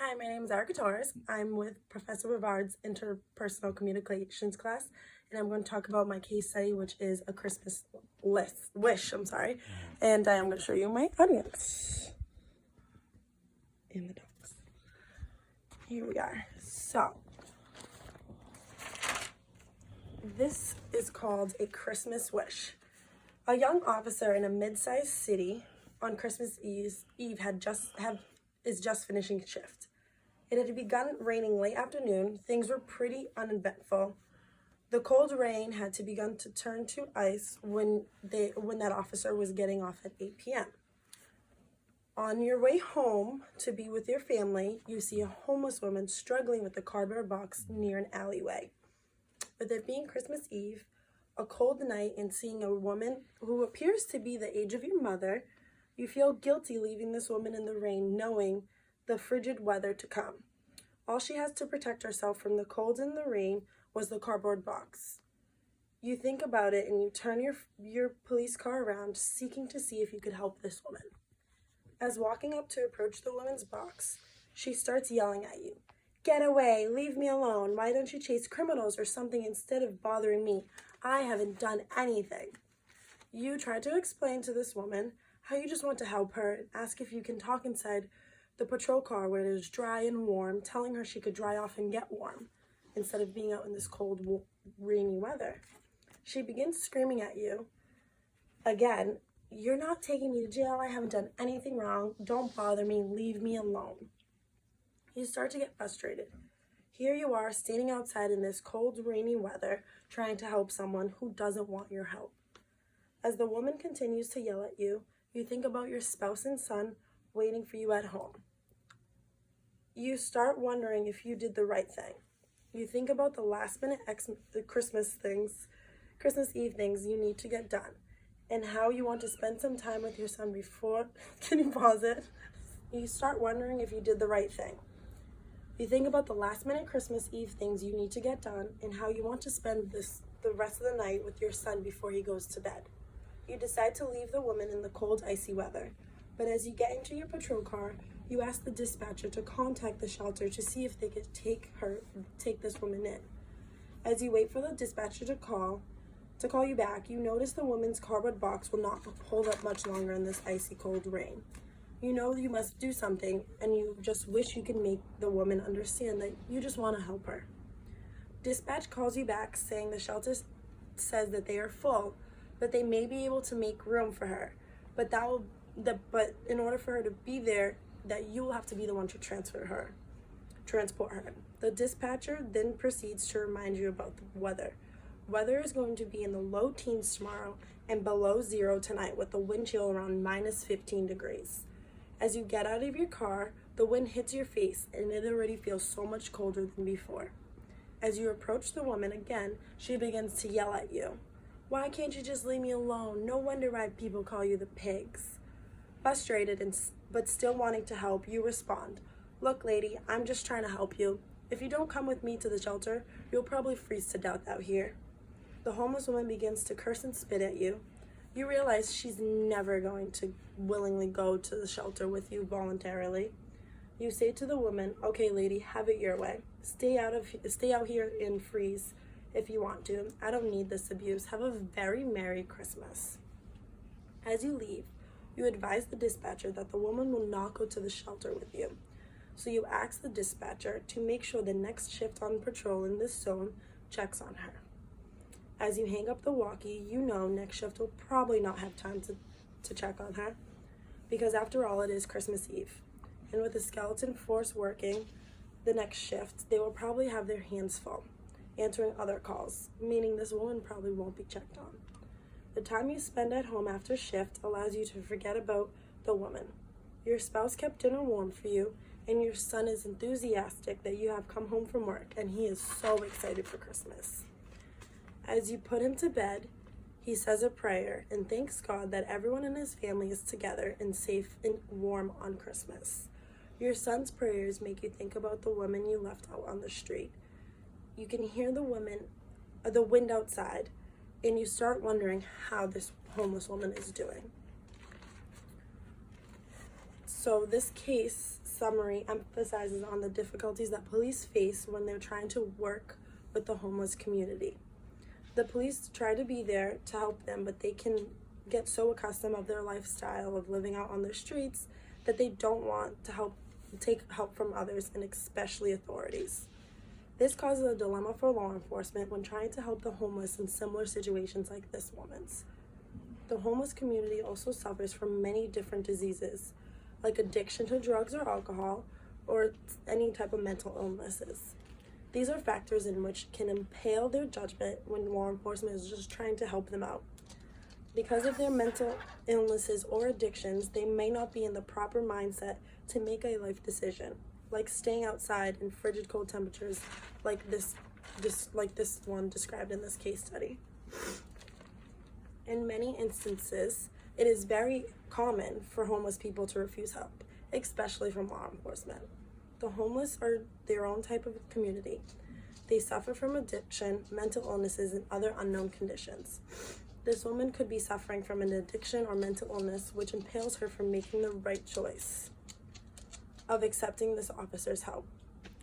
Hi, my name is Erica Torres. I'm with Professor Rivard's interpersonal communications class, and I'm going to talk about my case study, which is a Christmas wish. And I'm going to show you my audience in the docs. Here we are. So, this is called a Christmas wish. A young officer in a mid-sized city on Christmas Eve is just finishing shift. It had begun raining late afternoon. Things were pretty uneventful. The cold rain had begun to turn to ice when that officer was getting off at 8 p.m. On your way home to be with your family, you see a homeless woman struggling with a cardboard box near an alleyway. With it being Christmas Eve, a cold night, and seeing a woman who appears to be the age of your mother, you feel guilty leaving this woman in the rain, knowing the frigid weather to come. All she has to protect herself from the cold and the rain was the cardboard box. You think about it and you turn your police car around, seeking to see if you could help this woman. As walking up to approach the woman's box, she starts yelling at you. "Get away, leave me alone. Why don't you chase criminals or something instead of bothering me? I haven't done anything." You try to explain to this woman how you just want to help her and ask if you can talk inside the patrol car where it is dry and warm, telling her she could dry off and get warm instead of being out in this cold, rainy weather. She begins screaming at you. Again, "You're not taking me to jail. I haven't done anything wrong. Don't bother me. Leave me alone." You start to get frustrated. Here you are standing outside in this cold, rainy weather, trying to help someone who doesn't want your help. As the woman continues to yell at you, you think about your spouse and son waiting for you at home. You start wondering if you did the right thing. You think about the last-minute Christmas Eve things you need to get done, and how you want to spend some time with your son before. Can you pause it? You start wondering if you did the right thing. You think about the last-minute Christmas Eve things you need to get done, and how you want to spend the rest of the night with your son before he goes to bed. You decide to leave the woman in the cold, icy weather, but as you get into your patrol car, you ask the dispatcher to contact the shelter to see if they could take this woman in. As you wait for the dispatcher to call you back, you notice the woman's cardboard box will not hold up much longer in this icy cold rain. You know you must do something, and you just wish you could make the woman understand that you just want to help her. Dispatch calls you back saying the shelter says that they are full, but they may be able to make room for her. But in order for her to be there, that you will have to be the one to transport her. The dispatcher then proceeds to remind you about the weather. Weather is going to be in the low teens tomorrow and below zero tonight, with the wind chill around minus 15 degrees. As you get out of your car, the wind hits your face and it already feels so much colder than before. As you approach the woman again, she begins to yell at you. "Why can't you just leave me alone? No wonder why people call you the pigs." Frustrated but still wanting to help, you respond, "Look, lady, I'm just trying to help you. If you don't come with me to the shelter, you'll probably freeze to death out here." The homeless woman begins to curse and spit at you. You realize she's never going to willingly go to the shelter with you voluntarily. You say to the woman, "Okay, lady, have it your way. Stay out here and freeze if you want to. I don't need this abuse. Have a very Merry Christmas." As you leave, you advise the dispatcher that the woman will not go to the shelter with you. So you ask the dispatcher to make sure the next shift on patrol in this zone checks on her. As you hang up the walkie, you know next shift will probably not have time to check on her, because after all, it is Christmas Eve. And with the skeleton force working the next shift, they will probably have their hands full answering other calls, meaning this woman probably won't be checked on. The time you spend at home after shift allows you to forget about the woman. Your spouse kept dinner warm for you, and your son is enthusiastic that you have come home from work, and he is so excited for Christmas. As you put him to bed, he says a prayer and thanks God that everyone in his family is together and safe and warm on Christmas. Your son's prayers make you think about the woman you left out on the street. You can hear the wind outside, and you start wondering how this homeless woman is doing. So this case summary emphasizes on the difficulties that police face when they're trying to work with the homeless community. The police try to be there to help them, but they can get so accustomed of their lifestyle of living out on the streets that they don't want to take help from others, and especially authorities. This causes a dilemma for law enforcement when trying to help the homeless in similar situations like this woman's. The homeless community also suffers from many different diseases, like addiction to drugs or alcohol, or any type of mental illnesses. These are factors in which can impale their judgment when law enforcement is just trying to help them out. Because of their mental illnesses or addictions, they may not be in the proper mindset to make a life decision, like staying outside in frigid cold temperatures like this one described in this case study. In many instances, it is very common for homeless people to refuse help, especially from law enforcement. The homeless are their own type of community. They suffer from addiction, mental illnesses, and other unknown conditions. This woman could be suffering from an addiction or mental illness, which impels her from making the right choice of accepting this officer's help.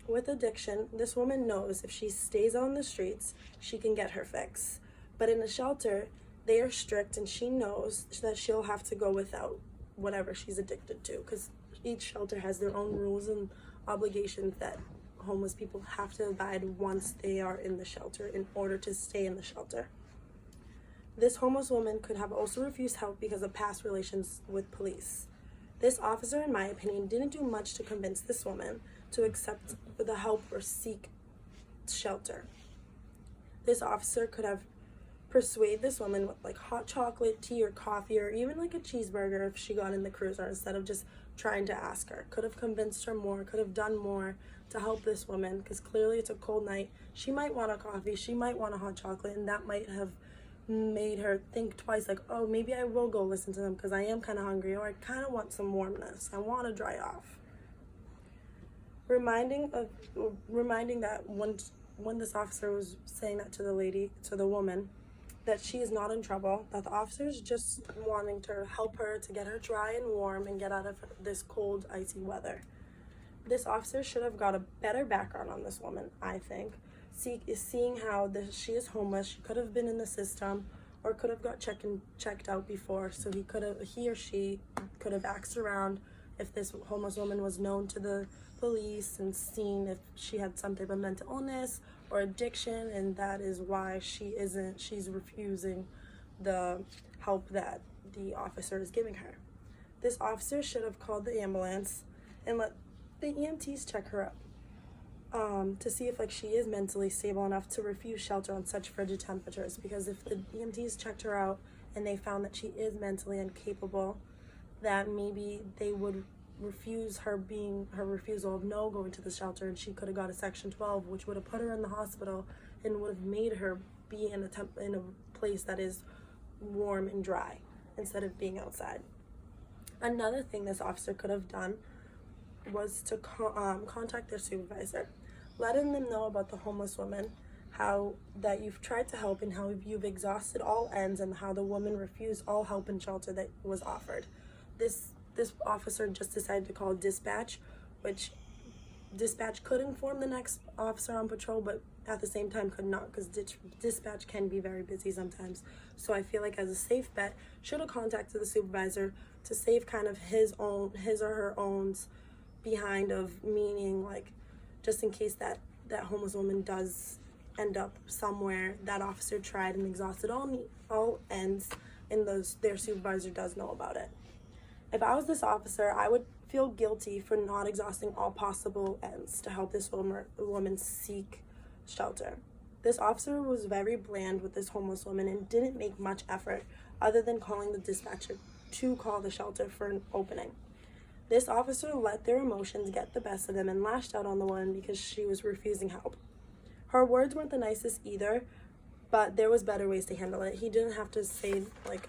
With addiction, this woman knows if she stays on the streets, she can get her fix. But in a shelter, they are strict, and she knows that she'll have to go without whatever she's addicted to, because each shelter has their own rules and obligations that homeless people have to abide once they are in the shelter in order to stay in the shelter. This homeless woman could have also refused help because of past relations with police. This officer, in my opinion, didn't do much to convince this woman to accept the help or seek shelter. This officer could have persuaded this woman with like hot chocolate, tea, or coffee, or even like a cheeseburger if she got in the cruiser, instead of just trying to ask her. Could have convinced her more, could have done more to help this woman, because clearly it's a cold night. She might want a coffee, she might want a hot chocolate, and that might have made her think twice, like, oh, maybe I will go listen to them because I am kind of hungry, or I kind of want some warmness, I want to dry off. Reminding that when this officer was saying that to the woman, that she is not in trouble, that the officer is just wanting to help her to get her dry and warm and get out of this cold, icy weather. This officer should have got a better background on this woman, I think. Seeing how she is homeless, she could have been in the system, or could have got checked out before, so he or she could have asked around if this homeless woman was known to the police and seen if she had some type of mental illness or addiction, and that is why she's refusing the help that the officer is giving her. This officer should have called the ambulance and let the EMTs check her up, to see if she is mentally stable enough to refuse shelter on such frigid temperatures, because if the EMTs checked her out and they found that she is mentally incapable, that maybe they would refuse her refusal of going to the shelter, and she could have got a Section 12, which would have put her in the hospital and would have made her be in a place that is warm and dry instead of being outside. Another thing this officer could have done was to contact their supervisor, letting them know about the homeless woman, how that you've tried to help and how you've exhausted all ends, and how the woman refused all help and shelter that was offered. This officer just decided to call dispatch, which dispatch could inform the next officer on patrol, but at the same time could not, because dispatch can be very busy sometimes. So I feel like as a safe bet, should have contacted the supervisor to save kind of his or her own's behind of, meaning just in case that homeless woman does end up somewhere, that officer tried and exhausted all ends, and their supervisor does know about it. If I was this officer, I would feel guilty for not exhausting all possible ends to help this woman seek shelter. This officer was very bland with this homeless woman and didn't make much effort other than calling the dispatcher to call the shelter for an opening. This officer let their emotions get the best of them and lashed out on the woman because she was refusing help. Her words weren't the nicest either, but there was better ways to handle it. He didn't have to say,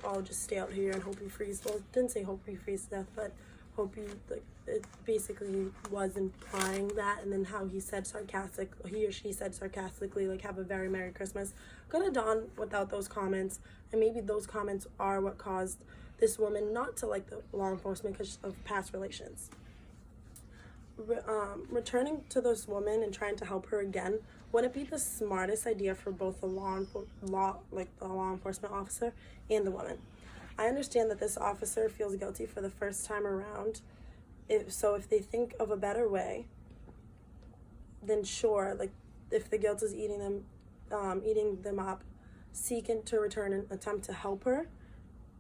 oh, just stay out here and hope you freeze. Well, it didn't say hope you freeze to death, but hope you, it basically was implying that. And then how he or she said sarcastically, have a very Merry Christmas. Could have done without those comments. And maybe those comments are what caused this woman not to like the law enforcement because of past relations. Returning to this woman and trying to help her again wouldn't be the smartest idea for both the law enforcement officer and the woman. I understand that this officer feels guilty for the first time around. If they think of a better way, then sure, like if the guilt is eating them up, seeking to return and attempt to help her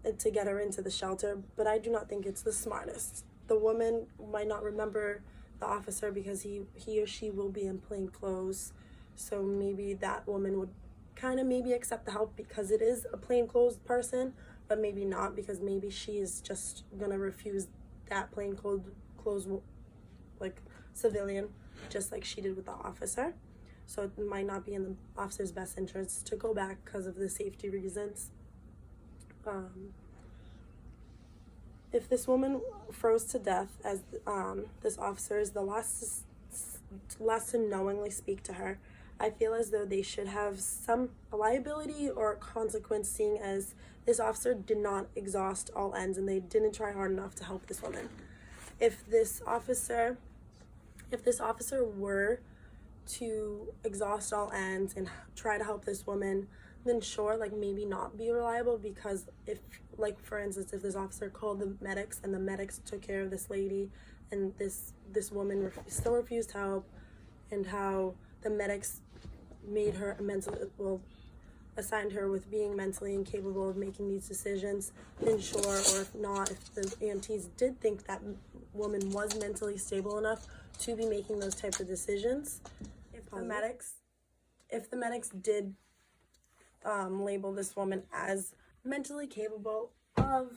and to get her into the shelter. But I do not think it's the smartest. The woman might not remember the officer because he or she will be in plain clothes. So maybe that woman would kind of maybe accept the help because it is a plainclothes person, but maybe not because maybe she is just gonna refuse that plainclothes like civilian, just like she did with the officer. So it might not be in the officer's best interest to go back because of the safety reasons. If this woman froze to death, as this officer is the last to knowingly speak to her, I feel as though they should have some liability or consequence, seeing as this officer did not exhaust all ends and they didn't try hard enough to help this woman. If this officer were to exhaust all ends and try to help this woman, then sure, like maybe not be reliable, because if, like for instance, if this officer called the medics and the medics took care of this lady and this woman still refused help, and how the medics made her assigned her with being mentally incapable of making these decisions, then sure. Or if not, if the EMTs did think that woman was mentally stable enough to be making those types of decisions, if the medics did label this woman as mentally capable of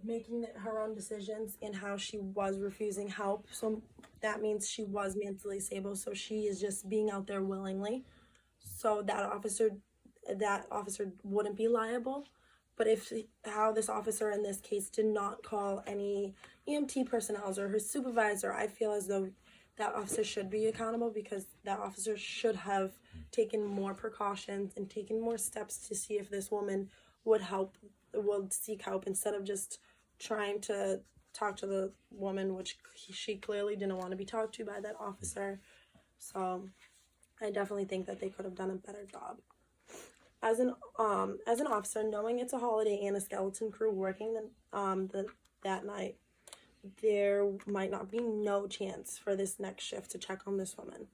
making her own decisions and how she was refusing help, so that means she was mentally stable, so she is just being out there willingly, so that officer wouldn't be liable. But if how this officer in this case did not call any EMT personnel or her supervisor, I feel as though that officer should be accountable, because that officer should have taken more precautions and taken more steps to see if this woman would seek help, instead of just trying to talk to the woman, which she clearly didn't want to be talked to by that officer. So I definitely think that they could have done a better job. As an officer, knowing it's a holiday and a skeleton crew working that night, there might not be no chance for this next shift to check on this woman.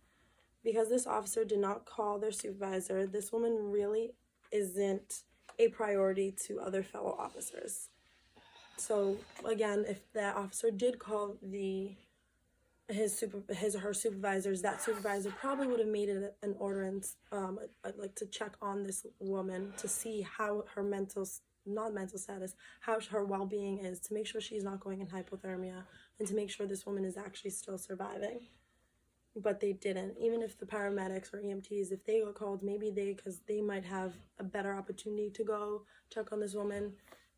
Because this officer did not call their supervisor, this woman really isn't a priority to other fellow officers. So again, if that officer did call his or her supervisors, that supervisor probably would have made it an ordinance, like to check on this woman to see how her how her well-being is, to make sure she's not going in hypothermia, and to make sure this woman is actually still surviving. But they didn't. Even if the paramedics or EMTs, if they got called, maybe because they might have a better opportunity to go check on this woman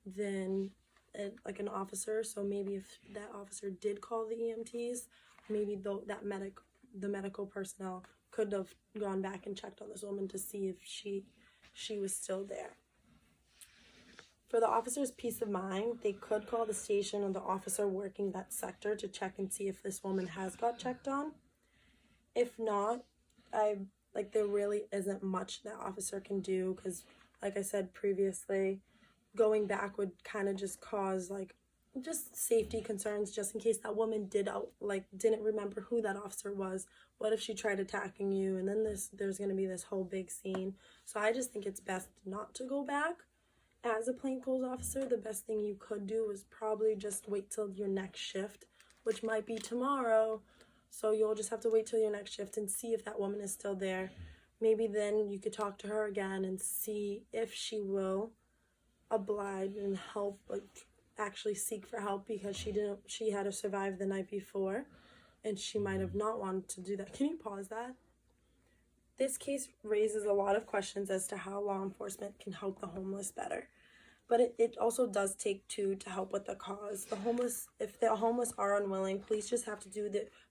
than like an officer. So maybe if that officer did call the EMTs, maybe the medical personnel could have gone back and checked on this woman to see if she was still there. For the officer's peace of mind, they could call the station or the officer working that sector to check and see if this woman has got checked on. If not, there really isn't much that officer can do, because like I said previously, going back would kind of just cause just safety concerns, just in case that woman didn't remember who that officer was. What if she tried attacking you, and then there's going to be this whole big scene. So I just think it's best not to go back. As a plainclothes officer, the best thing you could do is probably just wait till your next shift, which might be tomorrow. So you'll just have to wait till your next shift and see if that woman is still there. Maybe then you could talk to her again and see if she will oblige and help, actually seek for help, because she had to survive the night before, and she might have not wanted to do that. Can you pause that? This case raises a lot of questions as to how law enforcement can help the homeless better. But it also does take two to help with the cause. If the homeless are unwilling, police just have to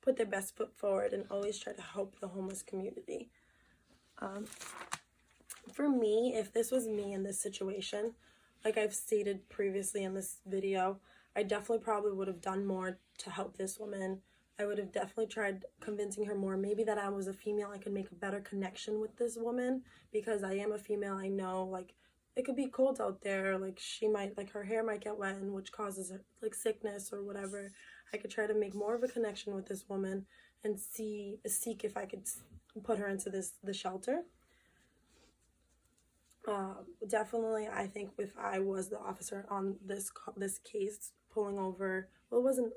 put their best foot forward and always try to help the homeless community. For me, if this was me in this situation, like I've stated previously in this video, I definitely probably would have done more to help this woman. I would have definitely tried convincing her more. Maybe that I was a female, I could make a better connection with this woman, because I am a female. I know, like, it could be cold out there, like she might, like her hair might get wet, and which causes like sickness or whatever. I could try to make more of a connection with this woman and seek if I could put her into the shelter. Definitely, I think if I was the officer on this case, pulling over, well, it wasn't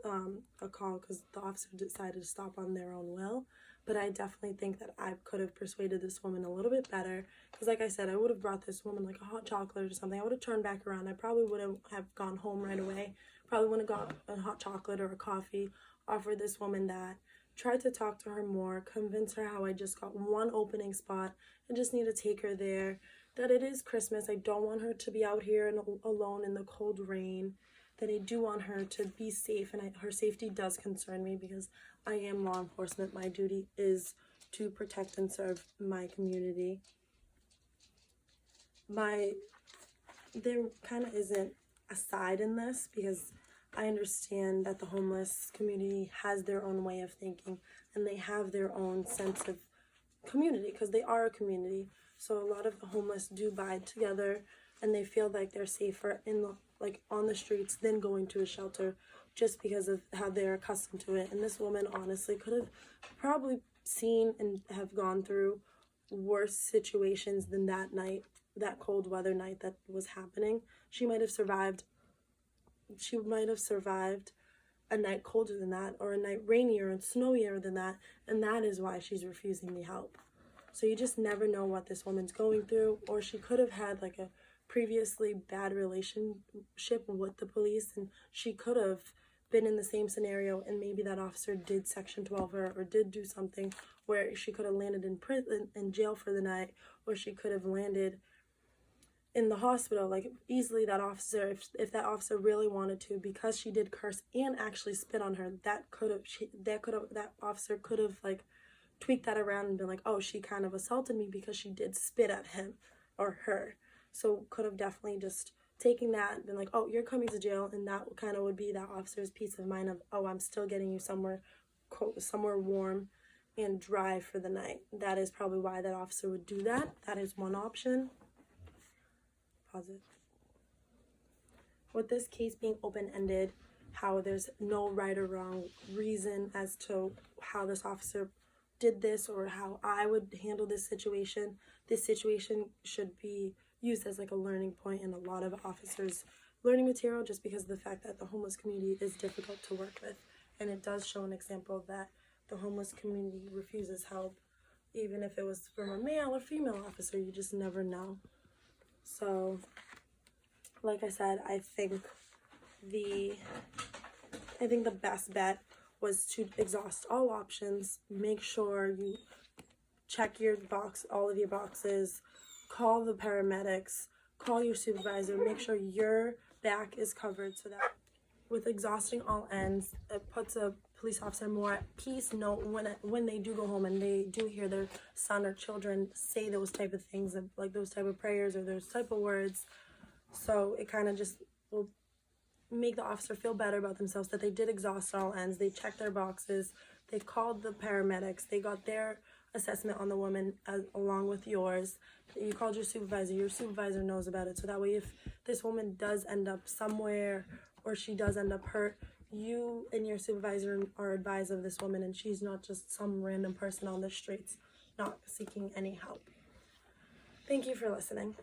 a call because the officer decided to stop on their own will, but I definitely think that I could have persuaded this woman a little bit better, because like I said, I would have brought this woman like a hot chocolate or something. I would have turned back around. I probably wouldn't have gone home right away. Probably wouldn't have got a hot chocolate or a coffee, offered this woman that, tried to talk to her more, convince her how I just got one opening spot and just need to take her there, that it is Christmas. I don't want her to be out here and alone in the cold rain, that I do want her to be safe, and her safety does concern me because I am law enforcement. My duty is to protect and serve my community. There kind of isn't a side in this, because I understand that the homeless community has their own way of thinking and they have their own sense of community, because they are a community. So a lot of the homeless do bide together, and they feel like they're safer on the streets than going to a shelter, just because of how they're accustomed to it. And this woman honestly could have probably seen and have gone through worse situations than that night, that cold weather night that was happening. She might have survived a night colder than that, or a night rainier and snowier than that, and that is why she's refusing the help. So you just never know what this woman's going through, or she could have had like a previously bad relationship with the police, and she could have been in the same scenario, and maybe that officer did Section 12 her, or did do something where she could have landed in prison, in jail for the night, or she could have landed in the hospital. Like, easily that officer, if that officer really wanted to, because she did curse and actually spit on her, that officer could have like tweaked that around and been like, oh, she kind of assaulted me because she did spit at him or her. So could have definitely just taken that and been like, oh, you're coming to jail, and that kind of would be that officer's peace of mind of, oh, I'm still getting you somewhere warm and dry for the night. That is probably why that officer would do that. That is one option. Pause it. With this case being open-ended, how there's no right or wrong reason as to how this officer did this or how I would handle this situation should be used as like a learning point in a lot of officers' learning material, just because of the fact that the homeless community is difficult to work with, and it does show an example that the homeless community refuses help, even if it was from a male or female officer. You just never know. So like I said, I think the best bet was to exhaust all options. Make sure you check all of your boxes, call the paramedics, call your supervisor, make sure your back is covered, so that with exhausting all ends, it puts a police officer more at peace, when they do go home and they do hear their son or children say those type of things, like those type of prayers or those type of words. So it kind of just will make the officer feel better about themselves, that they did exhaust all ends, they checked their boxes, they called the paramedics, they got their assessment on the woman along with yours, you called your supervisor knows about it, so that way if this woman does end up somewhere or she does end up hurt, you and your supervisor are advised of this woman, and she's not just some random person on the streets not seeking any help. Thank you for listening.